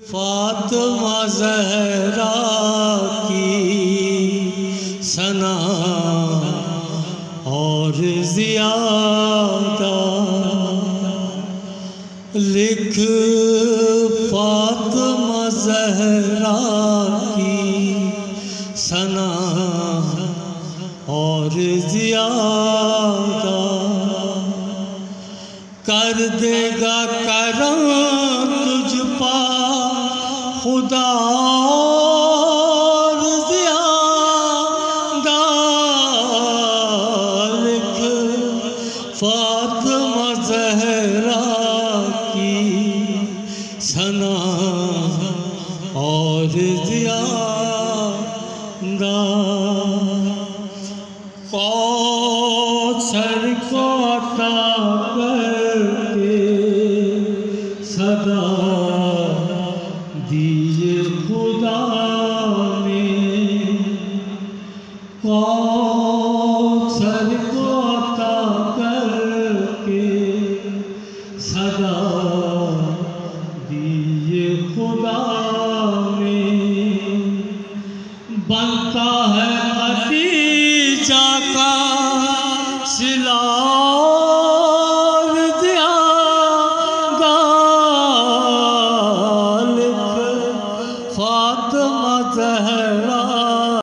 फातिमा ज़हरा की सना और ज़ियादा लिख, फातिमा ज़हरा की सना और ज़ियादा कर देगा करम तुझ पा खुदा और ज़ियादा लिख, फातिमा ज़हरा की सना और ज़ियादा कौसर को अता करके सदा दिए खुदा ने, कौसर को अता करके सदा दिए खुदा ने, बनता है